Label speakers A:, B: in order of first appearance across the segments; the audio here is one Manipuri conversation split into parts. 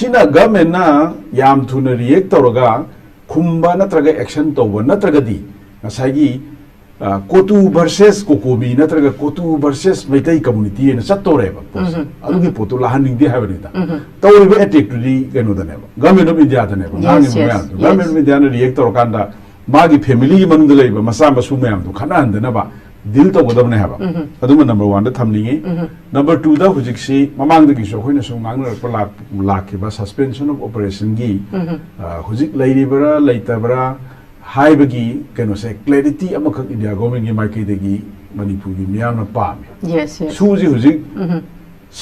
A: China government na yam thuna react tawraga khumba natraga action tawba natraga di ngasagi Cotu versus Kokomi natraga Cotu versus Maitai community na satoreba adugi poto lahaning di habanita tawriba attack to di kanu daneba government of India daneba government of India na react tawrkanda magi family manung dalaiba masa masu mayam to khana andana ba deal to godam ne haba aduma number 1 da thamningi number 2 da hujiksi mamang da giso khoina so ngang na lakhi ba suspension of operation gi hujik lairibara laitabara haibagi kano se clarity amakak India government gi market gi Manipur gi miyam na pam
B: yes
A: suji hujik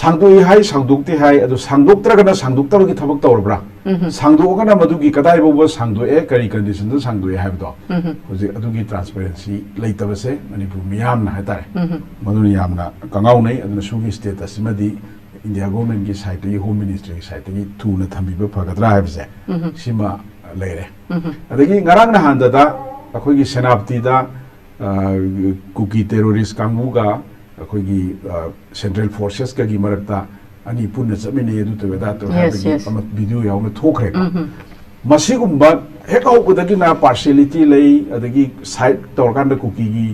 A: sangdoi hai sangdukti hai adu sangdoktra kana sangdokta gi thabak tawrbra sangdo kana madugi kadai bo sangdoe kari condition da sangdoe haibdo hujik adugi transparency leitabase Manipur miyam na hatare maduni yamna kangau nei aduna sugi status madi India government gi side gi home ministry gi side gi tu na thambi ba phagatra haibse sima leire adagi ngarang na handa da akhoi gi senapti da kuki terrorist kanguga akhoi gi central forces ka gi marakta ani punna chamine edu to weda to habagi amat video yauna thokre ka masigumba hekau udagi na partiality lei adagi side torkan da kuki gi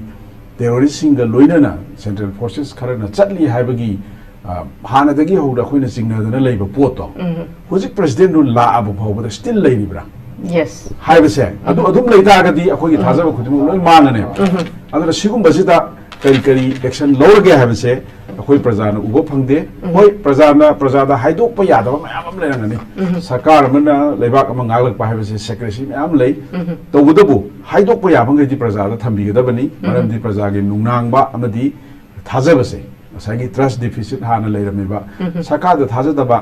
A: terrorist singa loina na central forces khara na chatli habagi hana dagi hoda khoina singna dana leiba poto hojik president nu la abu phawba still leibra
B: yes
A: haibase adu adum leita gadi akhoi gi thajaba khudum loi mangane aduna sigum basida kari action lawge habase akhoi prajana ugo phangde hoi prajada haidok pa yadaba mayam am leirangani sarkar amana leibak ama ngaglak pa habase secrecy mayam lei tawudabu haidok pa yabangai di prajada thambi gadabani maramdi prajagi nungnangba amadi thajabase asagi trust deficit hana leirameba sarkar da thajadaba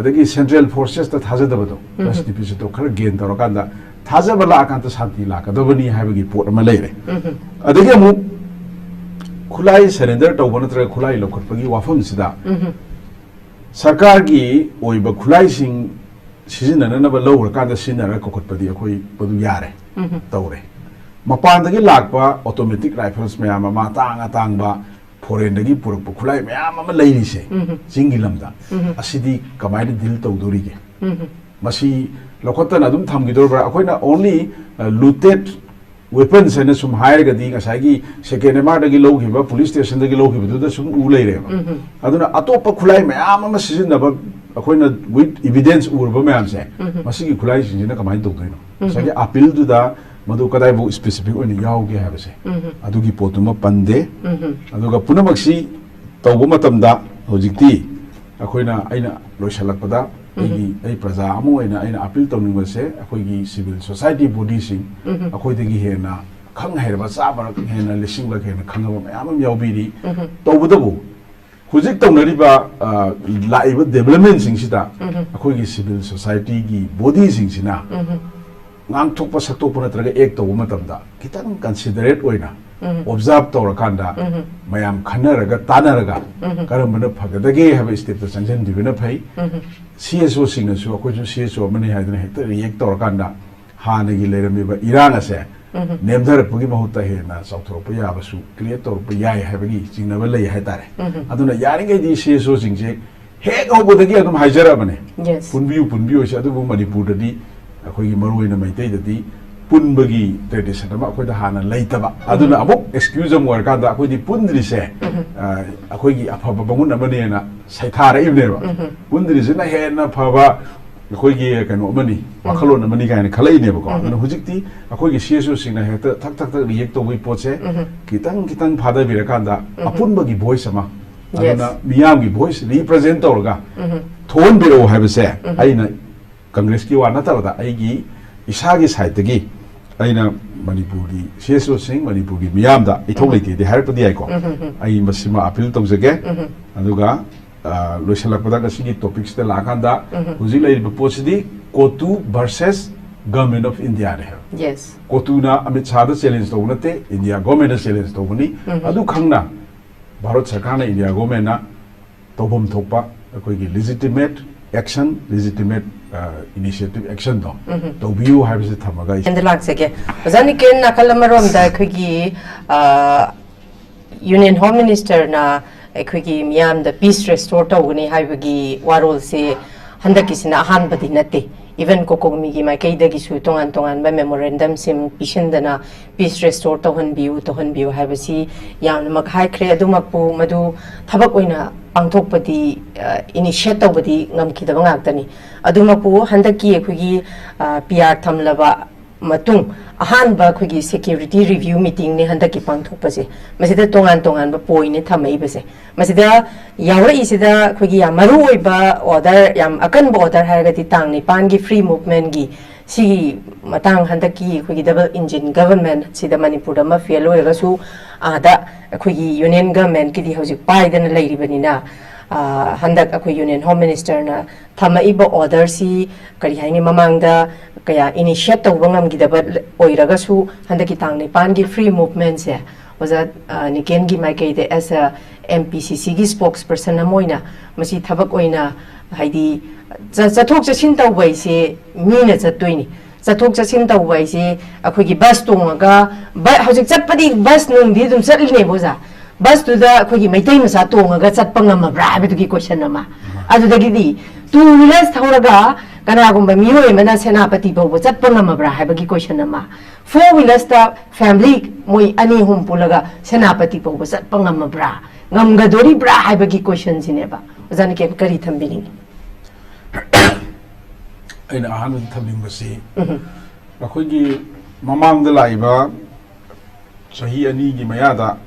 A: adagi central forces ta thajadaba do trust deficit to khara gain tarakanda thajabala akanta shanti lakadabani habagi pot ama leire adagi amu khulai surrender tawba natra khulai lokhotpagi wafam sida sarkar gi oiba khulai sing sijinana na ba lawra kanda sinara kokhotpadi akhoi padu yare tawre mapan dagi lakpa automatic rifles mayam ma tang ba foreign dagi purak khulai mayam ma leiri se jingi lamda asidi kamai deal tawdori ge masi lokhotana dum thamgidor bra akoina only looted weapons and some higher gadi ngasagi second mar dagi loghiba police station dagi loghiba du da sum u leire aduna atopa khulai mayam ma sijinna ba akoina with evidence urba mayam se masigi khulai sijina kamai tawdoino sagi appeal du da madu kadai bu specific oni yauge habase adugi potuma pande aduga punamaksi tawba matamda hojikti akoina aina loisalakpada ai praja amu aina appeal tawningbase akoigi civil society body sing akoidagi hena khang herba sabar hena lising la hena khangaba mayam yaubiri tawbudabu hujik tawnariba laiba development sing sida akoigi civil society gi body sing sina ngang thokpa saktopa natraga ek tawba matamda kitang considerate oina observe tawrakanda mayam khanaraga tanaraga karambana phagadage haba step ta sanjan dibena phai CSO singnasu akoju CSO mani haidana hekta react tawrakanda hanagi leiramiba iranga se nemdar pugi mahutta hena sauthropa yabasu clear tawrpa yai habagi jingnaba lei haitare aduna yaringai di CSO singje hek hobodagi adum haijara bane punbiu se adubu Manipur dadi akhoi maroina maitai dadi punbagi tradition ama akhoi da hana leitaba aduna amuk excuse am worka da akhoi di pundri se akhoi gi afaba bangun amane na saithara ibneba pundri se na hena phaba akhoi gi kano amani wakhalon amani gaina khalai neba ko aduna hujikti akhoi gi CSO singna heta thak react to wi potse kitang phada birakanda apunbagi voice ama aduna miyam gi voice represent tawraga thon biro habase aina Congress ki wana tabada aigi isagi side gi aina Manipuri CSO sing Manipuri miyam da ithok leiti de harpadi ai ko ai masima appeal tawjage aduga loisalakpada gasigi topics te lakanda huji lai posidi Cotu versus government of India re
B: yes
A: Cotu na Amit Shah da challenge to nate India government challenge to bani adu khangna Bharat Sarkar na India government na tobom thokpa koi gi legitimate action legitimate initiative action to view habis thamaga
B: and the laksake bazani ken nakalamarom da khigi union home minister na khigi miyam da peace restore to guni haibagi warol se handakisina ahanbadi nate even kokomi gi mai kaidagi su tongan ba memorandum sim pisindana peace restore tohan biu habasi yam mak hai kre adumakpu madu thabak oina pangthokpadi initiate tawbadi ngamkidaba ngaktani adumakpu handaki ekhugi PR thamlaba matung ahanba khigi security review meeting ne handaki pangthokpase masida tongan ba point ne thamai base masida yawra isida khigi yamaru oiba order yam akan order haragati tang ni pangi free movement gi si matang handaki khigi double engine government sida manipur da ma fail oiga su ada khigi union government ki di hojik paidana leiribanina handak akoi union home minister na thamaiba order si kari haini mamangda kaya initiate tawba ngamgidaba oiraga su handaki tangni pangi free movement se oza niken gi maikei de as a mpcc gi spokesperson amoina masi thabak oina haidi chathok chasin tawbai se mina chatoini chathok chasin tawbai se akoi gi bus tonga hojik chatpadi bus nungdi dum chatline boza bus to the khoi maitai masa tonga chatpa ngamabra habidugi question ama adudagidi two wheelers thauraga kanagumba miyoi mana senapati bobo chatpa ngamabra habagi question ama four wheelers ta family moi ani hum pulaga senapati bobo chatpa ngamabra ngamgadori bra habagi question sineba ozani ke kari thambini
A: aina ahanu thambing basi akhoi mamang da laiba sahi ani gi mayada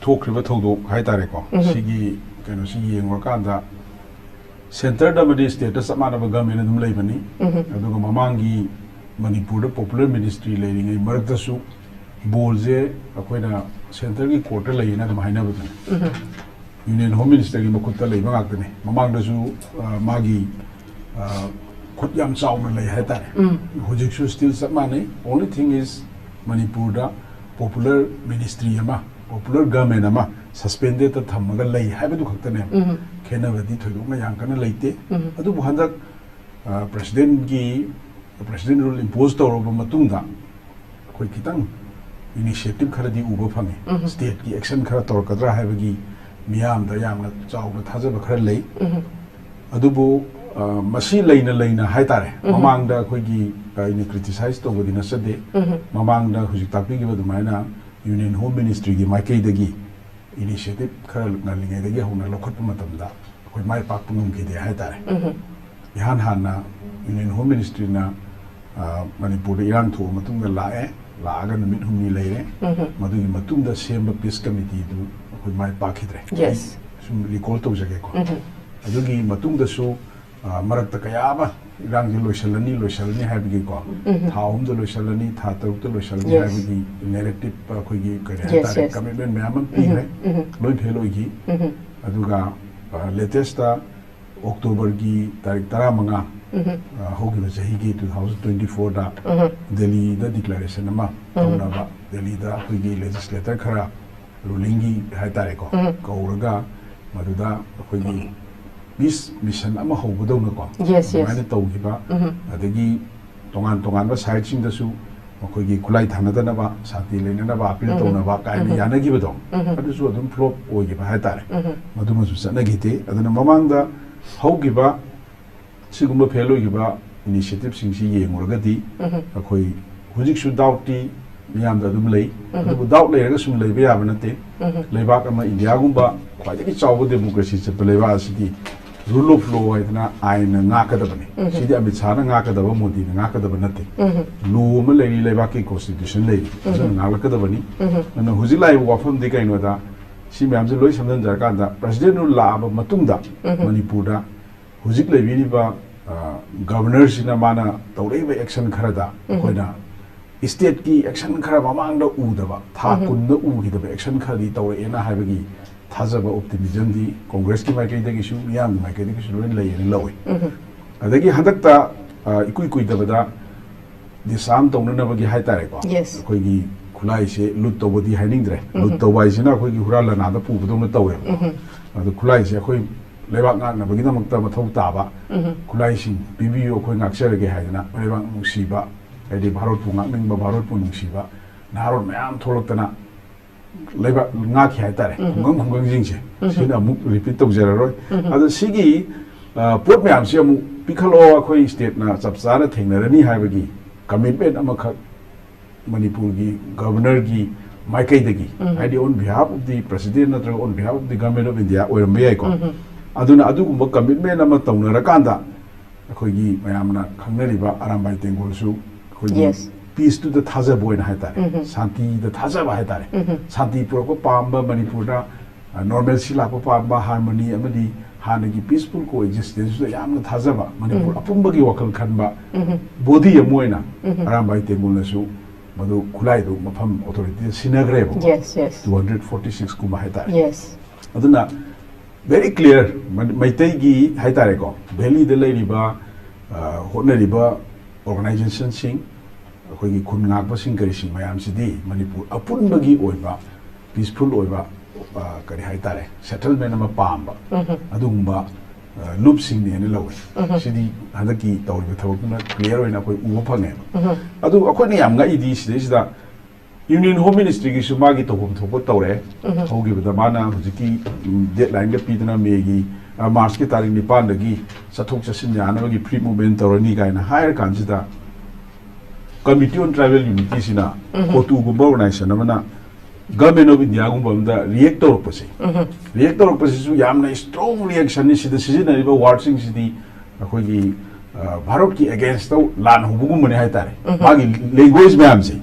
A: thokriba thodok haitare ko sigi keno sigi yengwa kanda center da madi state samana ba government dum leibani aduga mamangi manipur da popular ministry leiringai marakta su bolje akoina center gi court leina dum haina ba union home minister gi makutta leiba ngaktane mamang da su magi khut yam chauna lei haitare hojik su still samane only thing is manipur da popular ministry ama popular government ama suspended ta thamaga lei haibadu khaktane khenabadi thoidukna yankana leite adu buhandak president rule impose tawroba matungda khoi kitang initiative kharadi uba phange state ki action khara tawrkadra haibagi miyam da yamna chawba thajaba khara lei adubu masi leina haitare mamangda khoigi ine criticize tawbadi na sade mamangda hujik tapi gi badumaina union home ministry gi maikei dagi initiative khara ngalingai dagi hona lokhatpa matamda khoi mai pak punum ki de haitare ihan hana union home ministry na manipur da irang thu matung da laaga numit humni leire madugi matung da semba peace committee du khoi mai pakhidre
B: yes
A: sum recall to jage ko adugi matung da su marakta kayaba irang ji loisalani haibigi ko thaum do loisalani tha taruk do loisalani haibigi narrative khoi gi kare haitare commitment ma'am pi hai loi pheloi gi aduga latest october gi tarik 15 hogi ba jahi gi 2024 da delhi da declaration ama tawna ba delhi da khoi gi legislator khara ruling gi haitare ko kauraga maduda khoi gi this mission ama hobudau na ko
B: yes
A: mana tawgiba adagi tongan ba side sing da su khoi gi kulai thana da na ba sati leina na ba appeal tawna ba kai ni yana gi badong adu su adum flop ogi ba haitare madu ma su sana gi te aduna mamang da hogiba sigumba phelo gi ba initiative sing si yengurga di khoi hujik su dauti miyam da dum lei adu daut leiraga sum lei ba yaba nate leibak ama india gumba khwaidagi chawba democracy chep leiba asidi rule of law aina aina ngakadabani sidi Amit Shah na ngakadaba Modi na ngakadaba nate law ma lei leibak ki constitution lei jana ngalakadabani na hujilai wafam de kaino da si miyam je loi samdan jarka da president ru la ba matungda manipur da hujik lei bi ba governor sina mana tawreba action kharada koina state ki action khara mamang da udaba tha kun da ugidaba action khari tawre ena haibagi thajaba optimism di congress ki maikei da gisu yam maikei da gisu loin lei ni loi adagi handakta ikui da bada disam tongna na bagi haitare ko koi gi khulai se lut tawdi hainingdre lut tawai sina koi gi hurala na da pu budong na tawe adu khulai se koi lebak ngak na bagi namakta mathau taba khulai sing bibiyo koi ngakserege haidana lebak musiba edi bharot pu ngak ning ba bharot pu nungsiba narot mayam tholoktana leba ngaki haitare khungang jingse sina mu repeat tawjara roi adu sigi pot mayam se mu पिखलो अखोई स्टेट ना चपचाना थेंगनरनी हाइबगी कमिटमेंट अमखक मणिपुर की गवर्नर की माइकैदगी हाइदि on behalf of the president नत्र on behalf of the government of India ओरम याइको अदुना अदुगुम कमिटमेंट अमा तौनरकांदा अखोई मयामना खंगनरिबा आरामबाई तेंगोलसु अखोई पीस टू द थाजब ओइन हाइतारे शांति द थाजब हाइतारे शांति पुरको पाम्बा मणिपुरदा नॉर्मल सिलाको पाम्बा हार्मनी अमदी हानगी पीसफुल को एक्जिस्टेंस यामना थाजबा मणिपुर अपुंबगी वखल खनबा बॉडी अमोइना आरामबाई तेंगोलसु मधु खुलाई दो मफम अथॉरिटी सिनग्रेबो 246 कुमा हाइतारे अदुना very clear maitai gi haitare ko valley de leiriba hotnariba organization sing khoi gi khun ngak ba sing kari sing mayam sidi manipur apun bagi oiba peaceful oiba kari haitare settlement ama pamba adumba loop sing ne lawe sidi hadaki tawriba thabakuna clear oina khoi uba phange adu akhoi ni yam ngai di sida Union Home Ministry की सुमा की तोहम थोपो तौरे होगी बदमाना हुजिकी डेडलाइन के पीदना मेगी मार्च के तारीख निपान लगी सथोक ससिन यानबगी फ्री मूवमेंट तौरनी गायना हायर कांसिदा कमिटी ऑन ट्राइबल यूनिटी सिना कोटू गुंबा ऑर्गेनाइजेशन अमना गवर्नमेंट ऑफ इंडिया गुंबा रिएक्ट तौरपसे सु यामना स्ट्रांग रिएक्शन नि सिदा सिजिनरिबा वार्डसिंग सिदी अखोगी भारत की अगेंस्ट लान हुबुगुम मने हाइतारे मागी लैंग्वेज मैम से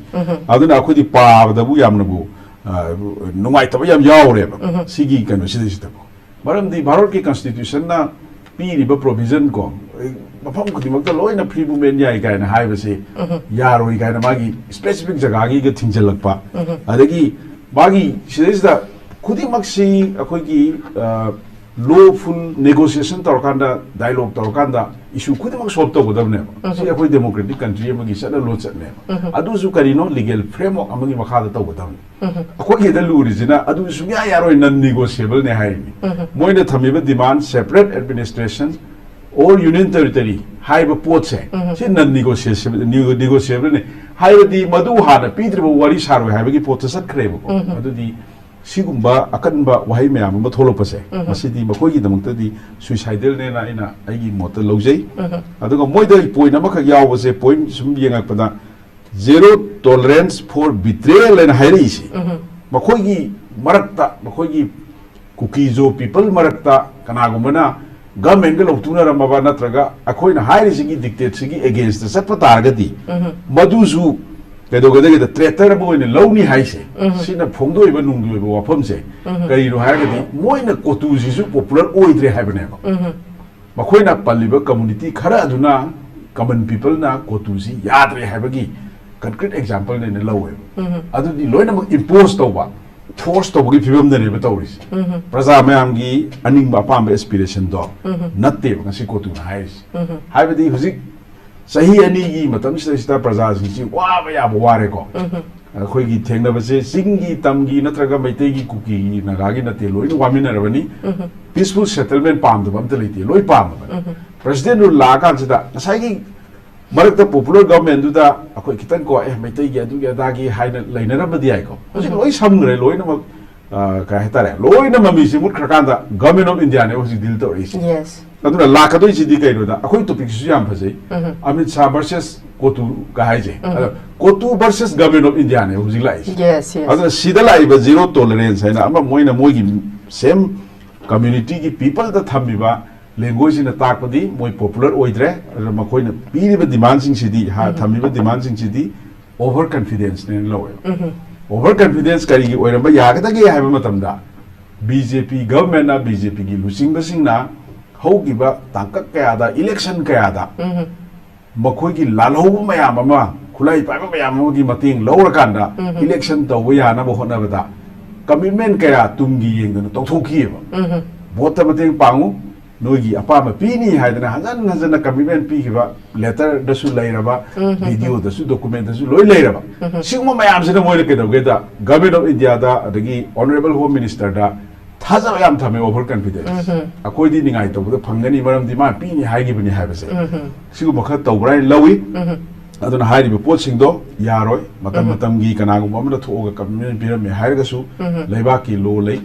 A: अदुना अखोदी पाबदबु यामनबु नुंगाइतब याम यावरेबा सिगी कनो सिदिसितबु मरमदी भारत की कॉन्स्टिट्यूशन ना पीरिबा प्रोविजन को मफम खुदिमक्ता लोइना फ्री मूवमेंट याइ गायना हाइबसे यारोइ गायना मागी स्पेसिफिक जगागी ग थिंजलकपा अदगी मागी सिदिसिदा खुदिमक्सी अखोगी lawful negotiation तौरकांदा dialogue तौरकांदा issue खुदिमक solve तौगदबने सी अखोई democratic country अमगी सदा लो चटने अदुसु करिनो legal framework अमगी मखादा तौगदबने अखोई द लुरिजिना अदुसु या यारो non negotiable ने हाइनी मोइना थमिबा demand separate administration or union territory हाइबा पोट से सी non negotiable ने हाइबदी मदु हाना पीद्रिबा वारी सारो हाइबगी पोट सटखरेबो अदुदी सिगुम्बा अकनबा वहाई मैम अमा थोलोपसे मसिदी मखोगी दमक्तदी सुइसाइडल ने ना इना आइगी मोत लौजै अदुगा मोइदा पॉइंट अमखक यावबसे पॉइंट सुम येंगकपदा zero tolerance for betrayal and हाइरिसी मखोगी मरक्ता मखोगी कुकीजो पीपल मरक्ता कनागुमना गवर्नमेंट के लौतुना रमबा नत्रगा अखोइना हाइरिसी डिक्टेट सिगी अगेंस्ट सटपा तारगदी मदुसु कदोगदे द ट्रेटर बोइने लौनी हाइसे सिना फोंदोइबा नुंगदोइबा वाफमसे करिनो हारगदी मोइना कोतु सिसु पॉपुलर ओइद्रे हाइबनेबा मखोइना पल्लिबा कम्युनिटी खरा अदुना कॉमन पीपल ना कोतु सि याद्रे हाइबगी कंक्रीट एग्जांपल ने लौवे अदुदी लोइना इंपोज तौबा फोर्स तौबगी फिबम दने बतौरिस प्रजा मयामगी अनिंगबा पाम एस्पिरेशन दो नत्ते ngasi कोतु हाइस हाइबदी हुजिक सही अनी की मतम सिदा प्रजा सिंची वाबा याबा वारे को अखोगी थेंगनबसे सिंगी तमगी नत्रगा मैते की कुकी नगागी नते लोइन वामिनरबनी पीसफुल सेटलमेंट पामदब अमत लेते लोइ पामदब प्रेसिडेंट रु लाकान सिदा नसागी मरकता पॉपुलर गवर्नमेंट दुदा अखोई खितन को मैते की अदुगी अदागी हाइना लैनरबदी आइको होजि लोइ समग्रे लोइनमक का हेतारे लोइना ममीसि मुटखरकांदा गवर्नमेंट ऑफ इंडिया ने होजि डील तौरिसि यस अदुना लाखदोइ सिदि कइरोदा अखोई टॉपिक सु याम फजै अमित शाह वर्सेस कोतु का हाइजे कोतु वर्सेस गवर्नमेंट ऑफ इंडिया ने होजि लाइस यस यस अदुना सिदा लाइबा जीरो टॉलरेंस हैना अमा मोइना मोइगी सेम कम्युनिटी की पीपल द थमिबा लैंग्वेज इन ताकपदी मोइ पॉपुलर ओइद्रे मखोइना पीरिबा डिमांड सिंग सिदि हा थमिबा डिमांड सिंग सिदि ओवर कॉन्फिडेंस ने लवे ओवर कॉन्फिडेंस करी ओइरबा यागदगे हाइबा मतमदा बीजेपी गवर्नमेंट ना बीजेपी की लुसिंगबसिंगना हौगिबा तांकक कयादा इलेक्शन कयादा मखोगी लालहौबा मयाम अमा खुलाई पाइबा मयाम अमगी मतेंग लौरकांदा इलेक्शन तौबा यानाबा होनाबदा कमिटमेंट कया तुंगी येंगदना तौथोखिएबा वोट मतेंग पांगु नोगी अपामा पीनी हाइदना हजन हजन कमिटमेंट पीगिबा लेटर दसु लैरबा वीडियो दसु डॉक्यूमेंट दसु लोइ लैरबा सिगमा मयाम सिना मोइले केदौगेदा गवर्नमेंट ऑफ इंडिया दा अदगी ऑनरेबल होम मिनिस्टर दा थाजा याम थमे ओवर कॉन्फिडेंस अकोइदी निगाइ तौबदा फंगनी मरम दिमा पीनी हाइगिबनी हाइबसे सिगु मखा तौब्राइ लवी अदुना हाइरिबा पोटसिंगदो यारोय मतम मतमगी कनागुम अमदा थोगा कमिटमेंट पिरमे हाइरगसु लैबा की लो लै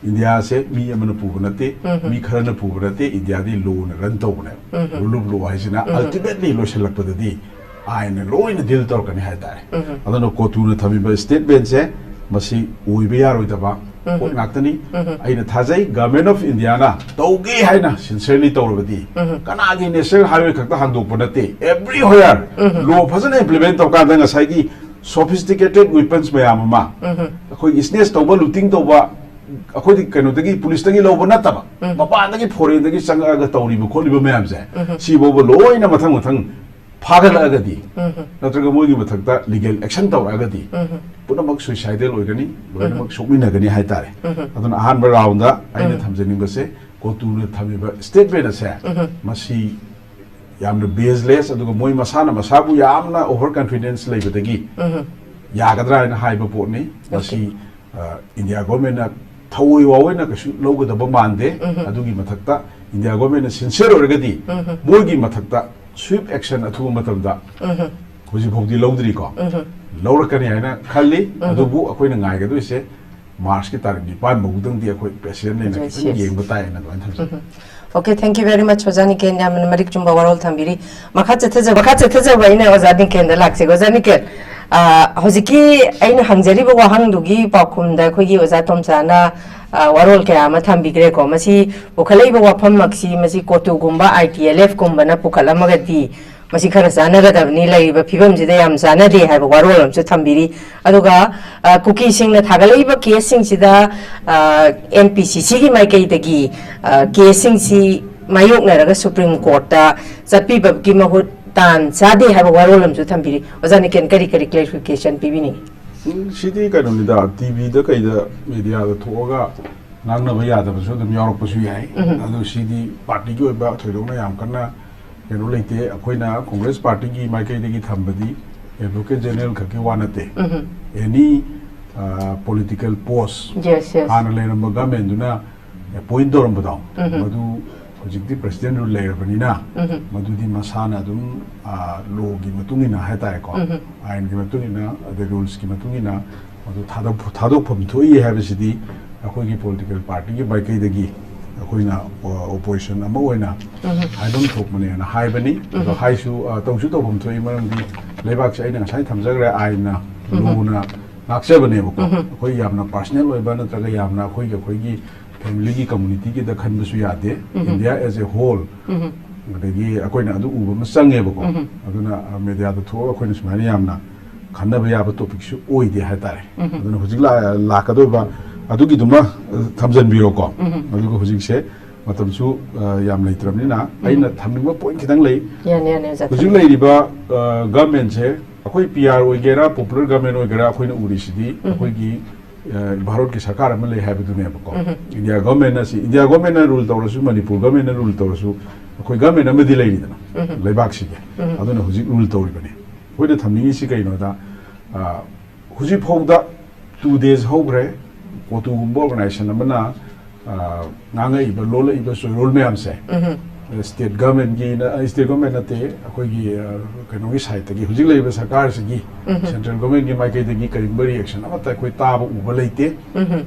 A: India se mi amana pubanate mi kharana pubanate India di law na ran tawne rule of law haisina ultimately lo selakpadadi aina law in deal torkani haitare adano Cotu na thamiba statement se masi uibe yaroidaba point ngakani aina thajai government of India na tawge haina sincerely tawrabadi kanagi national highway khakta hangdokpa nate everywhere law phajana implement tawkanda ngasai sophisticated weapons mayam ma akhoi business tawba looting tawba akhoi kano dagi police dagi loba nataba mapa dagi foreign dagi sanga ga tawriba kholiba mayam se si bobo loina mathang mathang phagal agadi natraga mogi mathakta legal action tawragadi punamak suicidal oigani loinamak sokminagani haitare aduna ahan round da aina thamjani base Cotu na thamiba statement ase masi yamna baseless aduga moi masana masabu yamna overconfidence leibadagi yagadra na haiba potni masi India government na thawoi wawoi na kasu logadaba mande adugi mathakta India government na sincere orgadi moigi mathakta swift action athu matamda hoji phogdi lodri ko lawrakani haina khalli adubu akoina ngai ga doise March ki tarik ni pan bugdang di akoi president ne na yeng batai na don tham
B: Okay, thank you very much. Ozani Ken, I'm Marik Jumba Warol Tambiri. Makatza by Ozani Ken, the Laxi, Ozani Ken. Hosiki, Ain Hanzeri, Wahang Dugi, Pakum, the Kugi, Ozatom Sana, Warol Kama, Tambi Greco, Masi, Ukaleba Wapam Maxi, Masi Cotu Gumba, ITLF Kumbana, Pukalamagati, Masikarasana, Nila, Pibam, they am Sana, they have Warol, so Tambiri, Aduga, Cookie sing the Tagaleba, casing Sida, Mpcc, my Kaitagi, casing si Mayuk Naraga Supreme Court, Zapiba Gimahut Tan, Sadi have a Warol to Tambiri, Ozanikan Kari clarification, Pibini.
A: City Kanonida, TV, the Kaida, media, the Toga, Nana Vayada, so the York Pusui, and CD party go about to Yamkana. Relate Aquina, Congress Party, my Kaidi Tambadi, Advocate General Kakiwanate. Any political post.
B: Yes.
A: Analena Magamenduna, a point or Madam. Madu, Projective President will layer Vanina, Madudi Masana Dum, Logi Matungina Hataiko, and Gimatungina, the rules Gimatungina, Madu Tado Pomtui have a city, a political party by Kaidagi. Aquina opposition Amoena. I don't talk money and high bunny, the high shoe, don't shoot of them to him, the Levax and Santamzagra, Aina, Luna, Naxebanebo, Hoyamna, personal, Ibana Tagayamna, Hoyaki, family community, the Kandusuyade, India as a whole. The Aquina do Sangebo, Aduna Media the two Aquinas Mariamna, Kandabaya topic should owe the Hatari. I don't know Huzilla Lakadova. Adugi duma thamjan biro ko adugo hujik se matam su yam leitram ni na aina thamningba point khitang lei
B: ne za
A: hujik lei riba government se akoi PR oigera popular government oigera akoi na urisidi akoi gi bharat ki sarkar am lei habi dune ko India government na si India government na rule tawrasu Manipur government na rule tawrasu akoi government am di lei ni na leibak si ge aduna hujik rule tawri bane koi na thamningi si kai no da hujik phogda 2 days hogre Cotu organization amana nanga iba lola iba so role me amse state government gi na state government ate akoi gi kanogi side gi hujik leiba sarkar se gi central government gi mai kai gi karimba reaction amata koi taba uba leite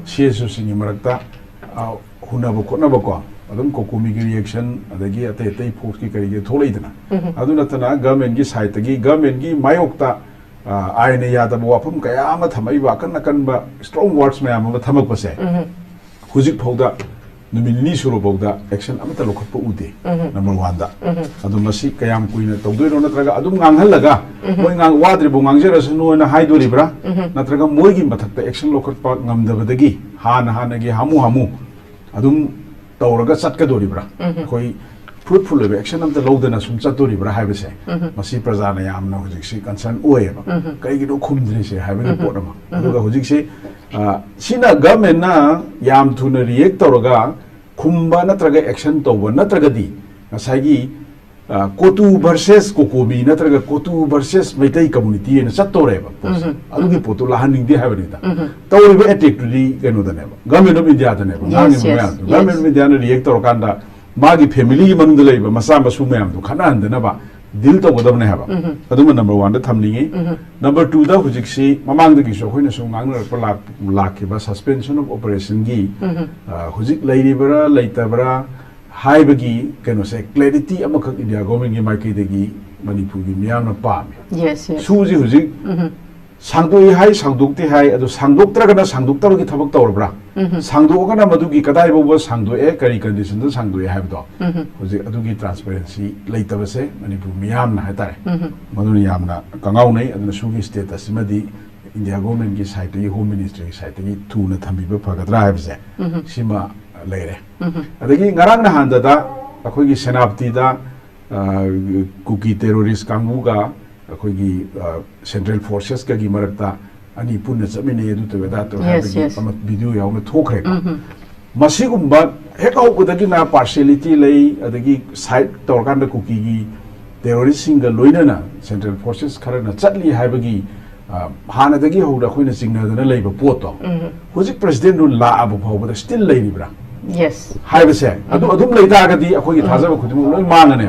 A: csu singi marakta hunaba khotnaba ko adum kokumi gi reaction adagi ate ate force ki kari gi tholeidana aduna tana government gi side gi government gi mayokta aine yada wapum kaya ama thamai ba kan ba strong words me ama thamak pase hujik phauda numini suro bauda action amata lokhat pa ude number 1 da adu masi kayam kuina tawdoi ro natraga adum nganghal laga moi ngang wadri bo ngangjera sunu na haidori bra natraga moi gi mathakta action lokhat pa ngamdabadagi hana gi hamu adum tawraga chatka dori bra koi fruitful action of the Lodana Sum Satori Brahavese, Masi Prazana Yamna Hujiksi, concern Oeva, Kaigino Kumdri, having a portama. Hujiksi, Sina Gamena Yam Tuna Reactoraga, Kumba Natraga action to one Natragadi, Asagi, Cotu versus Kokobi, Natraga Cotu versus Metai community and Satoreva, Alugi Potula handing the Havanita. Tauri ethic to the Ganodaneva, Gamen of India, Gamen Mediana Reactor Kanda. Magi family manung dalai ba masa masu mayam do khana andana ba deal tawgadabne haba aduma number 1 da thamningi number 2 da hujiksi mamang dagi so khoina so ngangna pa lakhiba suspension of operation gi hujik lairibara leitabara haibagi keno se clarity amakak India government gi market dagi Manipur gi miyamna pam
B: yes
A: suji hujik sangdoi hai sangdukti hai adu sangduktragana sangduktarugi thabak tawrabra sangdogana madugi kadai bobo sangdoe kari condition da sangdoe habdo hoji adugi transparency leitabase Manipur miyamna haitare maduni yamna kangau nei aduna sugi status madi India government gi side gi home ministry side gi tuna thambiba phagadra habse sima leire adagi ngarang na handa da akhogi senapti da cookie terrorist kanguga अखोगी सेंट्रल फोर्सेस का की मरकता अनि पुन्ना चमिने यदु तो वेदा तो हाबगी अम वीडियो यावना थोखरे मसिगुम्बा हेक औबदगी ना पार्शियलिटी लई अदगी साइड तोरकान द कुकी गी टेररिस्ट सिंग लोइना सेंट्रल फोर्सेस खरना चटली हाबगी हानदगी होदा खोइना सिंगनदना लइबा पोतो हुजिक प्रेसिडेंट नु ला अबु फावबदा स्टिल लइरिब्रा
B: yes
A: हाइबसे अदु अदुम लइतागदी अखोगी थाजबा खुदिमु लोइ मानने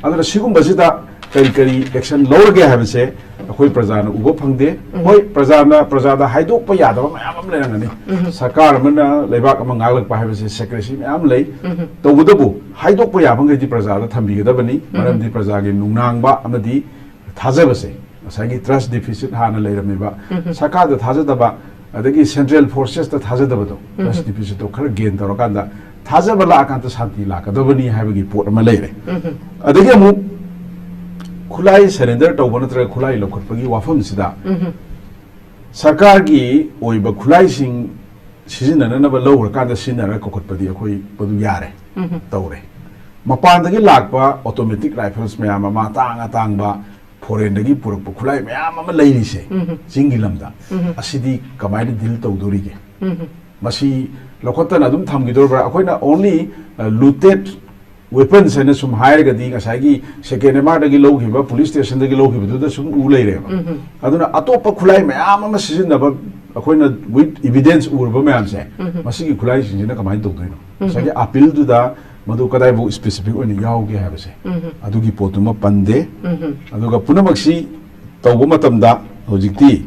A: अदुना सिगुम्बसिदा करी एक्शन लौरगे है अखोई प्रजा उब फंगदे होय प्रजा हाइदोप यादव मैम लेरंगनी सरकार लेबाक गागलप है सेक्रेसी मैम ले तौबदबु हाइदोप याबंगदी प्रजा थम्बीगदबनी मरमदी प्रजा की नुनांगब थाजबसे ngसाई ट्रस्ट डिफिसिट हाना लेरमेबा सरकार थाजदबा अदगी सेंट्रल फोर्सेस थाजदबदो ट्रस्ट डिफिसिट खर गेन तौरकांदा थाजब लाकांत शांति लाकदबनी हाइबगी पोट अमा लेरे अदगी अमु खुलाई सरेंडर तौब नत्र खुलाई लौखटपगी वाफम सिदा सरकार की ओइब खुलाई सिंग सिजिननब लौरकांदा सिनर कोखटपदी अखोई पदु यारे तौरे मपानदगी लाकपा ऑटोमेटिक राइफल्स मैम मा तांग तांगबा फोरेनदगी पुरप खुलाई मैम अमा लैरिसे जिंगी लमदा असिदी कमाइना दिल तौदोरिगे मसी लौखटना अदुम थमगिदोरबा अखोइना only looted weapons and some higher getting as I second Martagi low hiba, police station the low hiba, some ulay. I don't know, Atopa Kulai, I'm a season about with evidence urban say. Masiki Kulai is in a command to do. So I appeal to the Madukadaibu specific on the Yaugi have say. Adugi Potuma Pande, Aduga Punamaxi, Taubumatamda, Hojiti,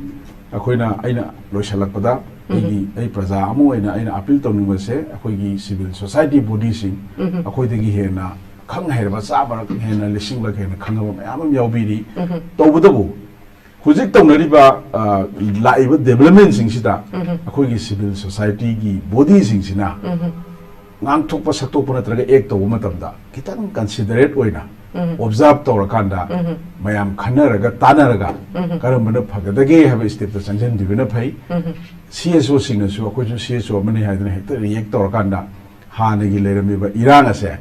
A: Aquina, Aina, Loshalakpada. आई प्रजा अमो आइना अपील तौनिबसे अखोगी सिविल सोसाइटी बॉडीसिंग अखोइदगी हेना खंग हेरबा चाबर हेना लिसिंग लग हेना खंगबा मयाम यावबिरी तौबदबु हुजिक तौनरिबा लाइबा डेवलपमेंट सिंगसिदा अखोगी सिविल सोसाइटी की बॉडीसिंग सिना ngang saktopa natraga ek to matamda kitang considerate oina observe tawrakanda mayam khanaraga tanaraga karambana phagadage have step to sanction dibina phai CSO singnasu akoju CSO mani haidna hekta react tawrakanda hanagi leramiba irang ase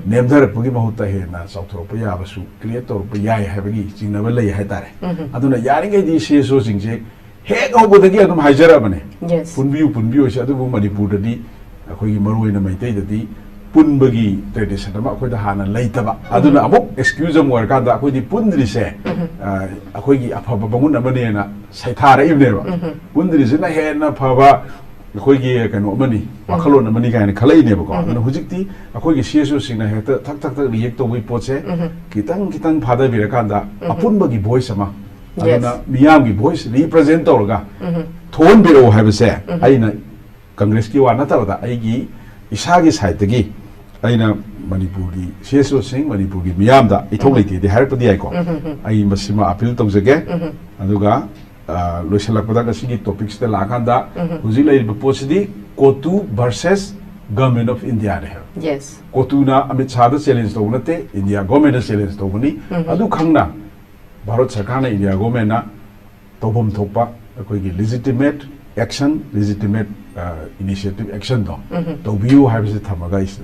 A: nemdhar pugi mahutta hena sauthropa yabasu create tawpa yai habagi jingnaba lei haitare aduna yaringai di CSO singje hek hobodagi adum haijara bane punbiu se adu Manipur di अखोई मरुइना मैतैददी पुनबगी ट्रेडिशन अमा अखोइदा हाना लैतबा अदुना अमुक एक्सक्यूज अम वर्कादा अखोइदी पुनद्रिसे अखोइगी अफबा बंगुन अमनेना सैथारा इबनेबा पुनद्रिसेना हेना फबा अखोइगी कनो अमनी वाखलोन अमनी कायना खलैनेबको अदुना हुजिकती अखोइगी सीएसओ सिंगना हेता थक थक थक रिएक्ट तोबई पोचे कितंग कितंग फादा बिरकादा अपुनबगी वॉइस अमा अदुना मियामगी वॉइस रिप्रेजेंट तौरगा थोन बिरो हाइबसे आइना कांग्रेस की वाना तबदा आइगी इसागी साइडगी आइना मणिपुरी सीएसओ सिंग मणिपुरी मियामदा इथों लेते दे हारपदी आइको आइ मसिमा अपील तौजगे अदुगा लोइसलकपदा गसिगी टॉपिक्स ते लाकांदा हुजि लैब पोसिदी कोटू वर्सेस गवर्नमेंट ऑफ इंडिया रे यस कोटूना अमित शाह दा चैलेंज तौनते इंडिया गवर्नमेंट दा चैलेंज तौबनी अदु खंगना भारत सरकार ना इंडिया गवर्नमेंट ना तौबम थोपा अखोइगी legitimate action legitimate initiative action दो तो व्यू है थमगा इस